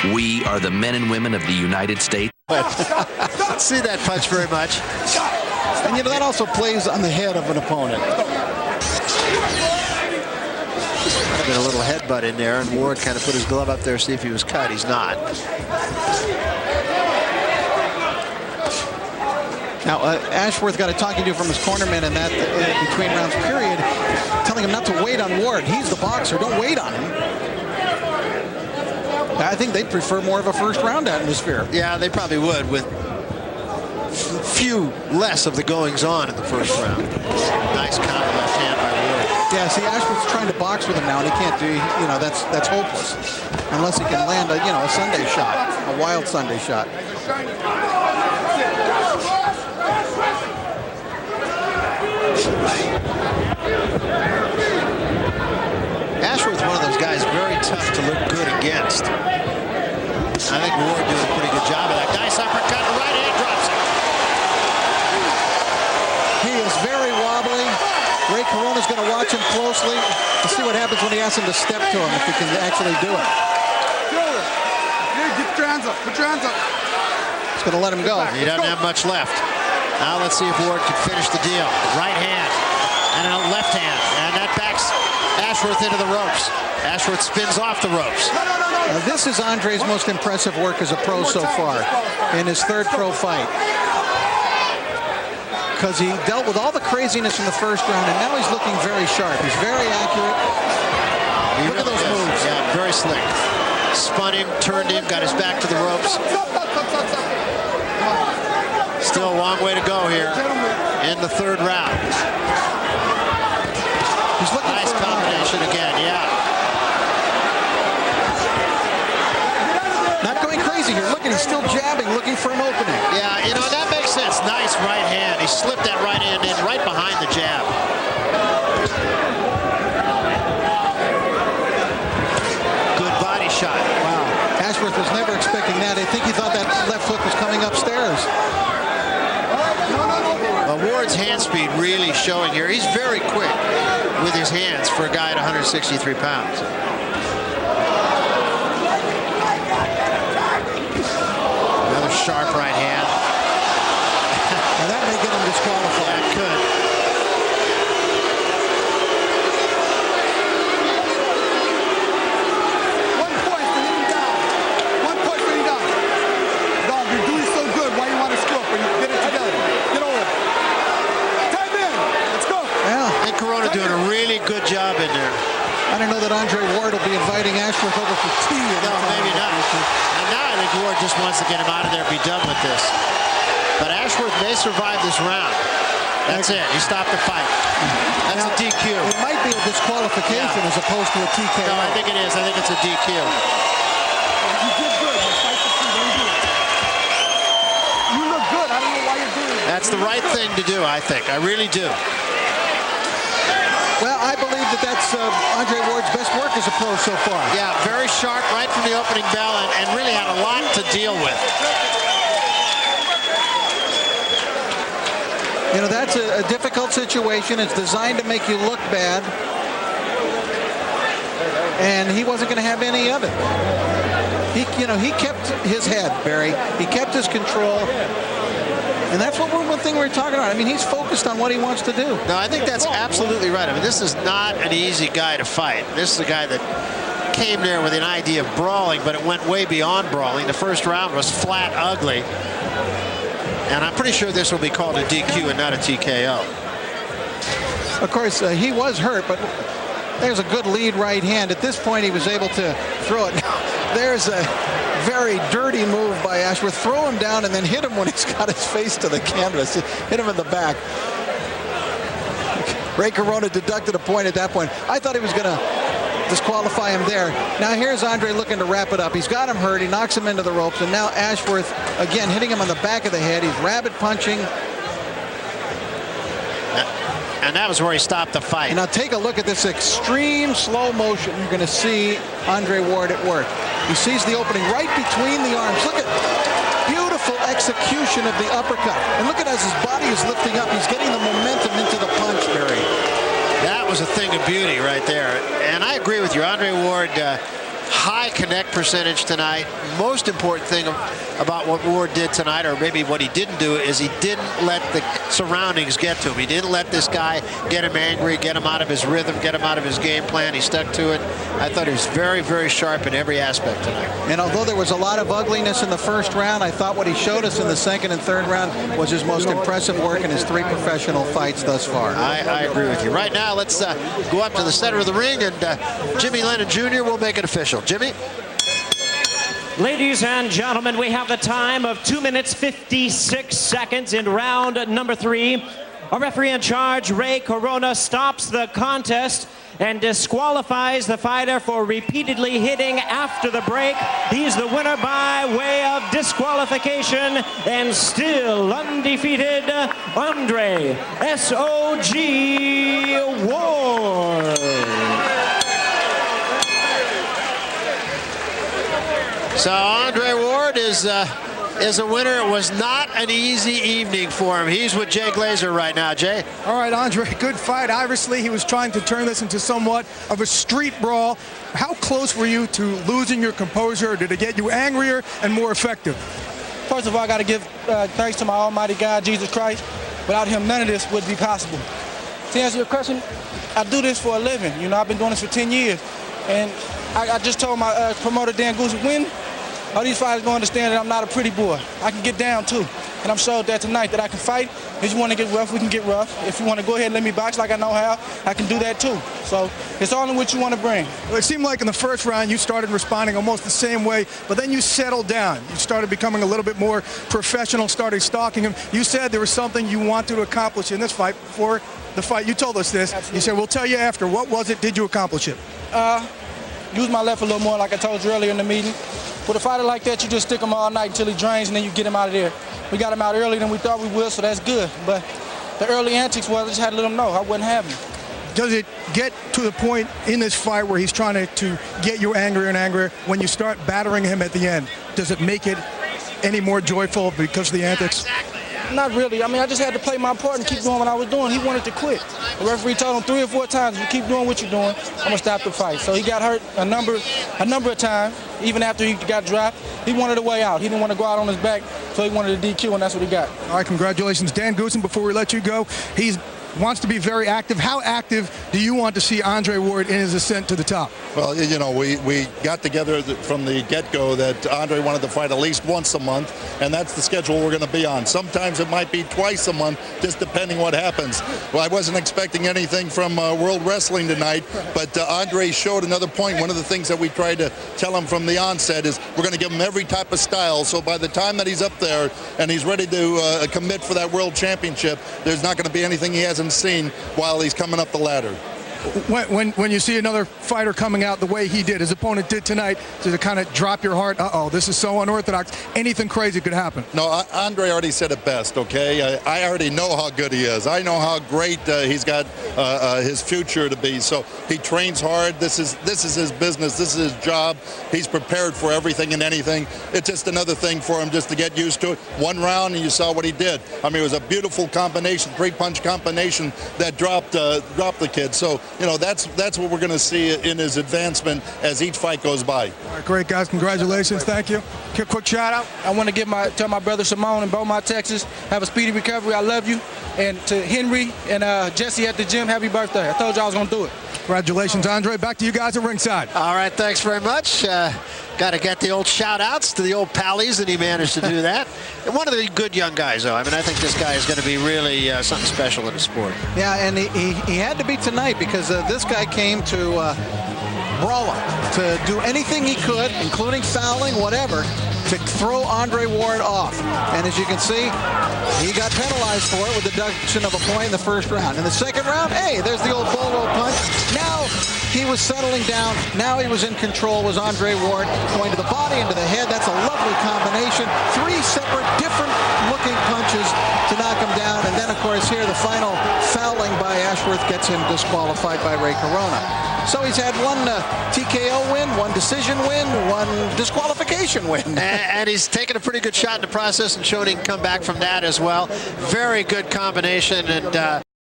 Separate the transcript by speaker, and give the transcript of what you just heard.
Speaker 1: We are the men and women of the United States.
Speaker 2: Don't see that punch very much.
Speaker 3: And you know, that also plays on the head of an opponent.
Speaker 2: Might have been a little headbutt in there, and Ward kind of put his glove up there to see if he was cut. He's not.
Speaker 3: Now, Ashworth got a talking to from his cornerman in that between rounds period, telling him not to wait on Ward. He's the boxer. Don't wait on him. I think they'd prefer more of a first-round atmosphere.
Speaker 2: Yeah, they probably would, with few less of the goings-on in the first round. Nice counter left hand by Ward.
Speaker 3: Yeah, see, Ashworth's trying to box with him now, and he can't do. You know, that's hopeless unless he can land a Sunday shot, a wild Sunday shot.
Speaker 2: Ashworth's one of those guys very tough to look good against. I think Ward doing a pretty good job of that. Nice uppercut, right hand drops it.
Speaker 3: He is very wobbly. Ray Corona's going to watch him closely to see what happens when he asks him to step to him, if he can actually do it.
Speaker 4: Get your hands up. Put your hands up.
Speaker 3: He's going to let him go.
Speaker 2: He doesn't have much left. Now let's see if Ward can finish the deal. Right hand and a left hand, and that backs Ashworth into the ropes. Ashworth spins off the ropes.
Speaker 3: This is Andre's most impressive work as a pro so far in his third pro fight. Because he dealt with all the craziness in the first round, and now he's looking very sharp. He's very accurate. Look at those moves.
Speaker 2: Yeah, very slick. Spun him, turned him, got his back to the ropes. Still a long way to go here in the third round.
Speaker 3: He's looking
Speaker 2: nice
Speaker 3: for
Speaker 2: combination again, yeah.
Speaker 3: Not going crazy here. Look at, he's still jabbing, looking for an opening.
Speaker 2: Yeah, you know, that makes sense. Nice right hand. He slipped that right hand in right behind the jab. Good body shot.
Speaker 3: Wow. Ashworth was never expecting that. I think he thought that left hook was coming upstairs.
Speaker 2: Ward's hand speed really showing here. He's very quick with his hands for a guy at 163 pounds. Another sharp right hand.
Speaker 3: Now that may get him disqualified.
Speaker 2: Yeah, it could. Doing a really good job in there.
Speaker 3: I don't know that Andre Ward will be inviting Ashworth over for tea.
Speaker 2: No, maybe not. And now I think Ward just wants to get him out of there and be done with this. But Ashworth may survive this round. That's it. He stopped the fight. That's a DQ.
Speaker 3: It might be a disqualification as opposed to a TKO.
Speaker 2: No, I think it is. I think it's a DQ.
Speaker 4: You did good. You look good. I don't know why you're doing it.
Speaker 2: That's the right thing to do, I think. I really do.
Speaker 3: Well, I believe that's Andre Ward's best work as a pro so far.
Speaker 2: Yeah, very sharp right from the opening bell and really had a lot to deal with.
Speaker 3: You know, that's a difficult situation. It's designed to make you look bad. And he wasn't going to have any of it. He kept his head, Barry. He kept his control. And that's one thing we're talking about. I mean, he's focused on what he wants to do.
Speaker 2: No, I think that's absolutely right. I mean, this is not an easy guy to fight. This is a guy that came there with an idea of brawling, but it went way beyond brawling. The first round was flat ugly. And I'm pretty sure this will be called a DQ and not a TKO.
Speaker 3: Of course, he was hurt, but there's a good lead right hand. At this point, he was able to throw it. There's a very dirty move by Ashworth. Throw him down and then hit him when he's got his face to the canvas. Hit him in the back. Ray Corona deducted a point at that point. I thought he was going to disqualify him there. Now here's Andre looking to wrap it up. He's got him hurt. He knocks him into the ropes. And now Ashworth, again, hitting him on the back of the head. He's rabbit punching.
Speaker 2: And that was where he stopped the fight.
Speaker 3: And now take a look at this extreme slow motion. You're going to see Andre Ward at work. He sees the opening right between the arms. Look at beautiful execution of the uppercut. And look at as his body is lifting up. He's getting the momentum into the punch, Barry.
Speaker 2: That was a thing of beauty right there. And I agree with you. Andre Ward, high connect percentage tonight. Most important thing about what Ward did tonight, or maybe what he didn't do, is he didn't let the surroundings get to him. He didn't let this guy get him angry, get him out of his rhythm, get him out of his game plan. He stuck to it. I thought he was very, very sharp in every aspect tonight.
Speaker 3: And although there was a lot of ugliness in the first round, I thought what he showed us in the second and third round was his most impressive work in his 3 professional fights thus far.
Speaker 2: I agree with you. Right now, let's go up to the center of the ring, and Jimmy Lennon Jr. will make it official. Jimmy?
Speaker 5: Ladies and gentlemen, we have the time of 2 minutes 56 seconds in round number 3. A referee in charge, Ray Corona, stops the contest and disqualifies the fighter for repeatedly hitting after the break. He's the winner by way of disqualification, and still undefeated, Andre S.O.G. Ward.
Speaker 2: So Andre Ward is a winner. It was not an easy evening for him. He's with Jay Glazer right now. Jay?
Speaker 6: All right, Andre, good fight. Obviously, he was trying to turn this into somewhat of a street brawl. How close were you to losing your composure? Did it get you angrier and more effective?
Speaker 7: First of all, I got to give thanks to my almighty God, Jesus Christ. Without him, none of this would be possible. To answer your question, I do this for a living. You know, I've been doing this for 10 years. And I just told my promoter, Dan Goose, when all these fighters going to understand that I'm not a pretty boy. I can get down, too. And I'm showed that tonight that I can fight. If you want to get rough, we can get rough. If you want to go ahead and let me box like I know how, I can do that, too. So it's all in what you want to bring.
Speaker 6: Well, it seemed like in the first round you started responding almost the same way, but then you settled down. You started becoming a little bit more professional, started stalking him. You said there was something you wanted to accomplish in this fight before the fight. You told us this. Absolutely. You said, we'll tell you after. What was it? Did you accomplish it?
Speaker 7: Use my left a little more, like I told you earlier in the meeting. With a fighter like that, you just stick him all night until he drains, and then you get him out of there. We got him out earlier than we thought we would, so that's good. But the early antics was, I just had to let him know I wasn't having it.
Speaker 6: Does it get to the point in this fight where he's trying to get you angrier and angrier when you start battering him at the end? Does it make it any more joyful because of the antics?
Speaker 7: Not really. I mean, I just had to play my part and keep doing what I was doing. He wanted to quit. The referee told him 3 or 4 times, if you keep doing what you're doing, I'm going to stop the fight. So he got hurt a number of times. Even after he got dropped, he wanted a way out. He didn't want to go out on his back, so he wanted a DQ, and that's what he got.
Speaker 6: All right, congratulations. Dan Goossen, before we let you go, he wants to be very active. How active do you want to see Andre Ward in his ascent to the top?
Speaker 8: Well, you know, we got together from the get-go that Andre wanted to fight at least once a month, and that's the schedule we're going to be on. Sometimes it might be twice a month, just depending what happens. Well, I wasn't expecting anything from World Wrestling tonight, but Andre showed another point. One of the things that we tried to tell him from the onset is we're going to give him every type of style, so by the time that he's up there and he's ready to commit for that World Championship, there's not going to be anything he hasn't seen while he's coming up the ladder.
Speaker 6: When you see another fighter coming out the way he did, his opponent did tonight, to kind of drop your heart, this is so unorthodox, anything crazy could happen?
Speaker 8: No, Andre already said it best, okay? I already know how good he is. I know how great he's got his future to be. So he trains hard. This is his business. This is his job. He's prepared for everything and anything. It's just another thing for him just to get used to it. 1 round, and you saw what he did. I mean, it was a beautiful combination, 3-punch combination that dropped the kid. So, you know, that's what we're going to see in his advancement as each fight goes by.
Speaker 6: All right, great, guys. Congratulations. Thank you. Quick shout out.
Speaker 7: I want to tell my brother Simone in Beaumont, Texas, have a speedy recovery. I love you. And to Henry and Jesse at the gym, happy birthday. I told you I was going to do it.
Speaker 6: Congratulations, Andre. Back to you guys at ringside.
Speaker 2: All right, thanks very much. Got to get the old shout-outs to the old pallies, and he managed to do that. And one of the good young guys, though. I mean, I think this guy is going to be really something special in the sport.
Speaker 3: Yeah, and he had to be tonight because this guy came to brawl him, to do anything he could, including fouling, whatever, to throw Andre Ward off. And as you can see, he got penalized for it with the deduction of a point in the first round. In the second round, hey, there's the old Bolo punch. Now he was settling down. Now he was in control, was Andre Ward, going to the body, into the head. That's a lovely combination. 3 separate, different-looking punches to knock him down. And then, of course, here the final fouling by Ashworth gets him disqualified by Ray Corona. So he's had 1 TKO win, 1 decision win, 1 disqualification win.
Speaker 2: And he's taken a pretty good shot in the process and shown he can come back from that as well. Very good combination. And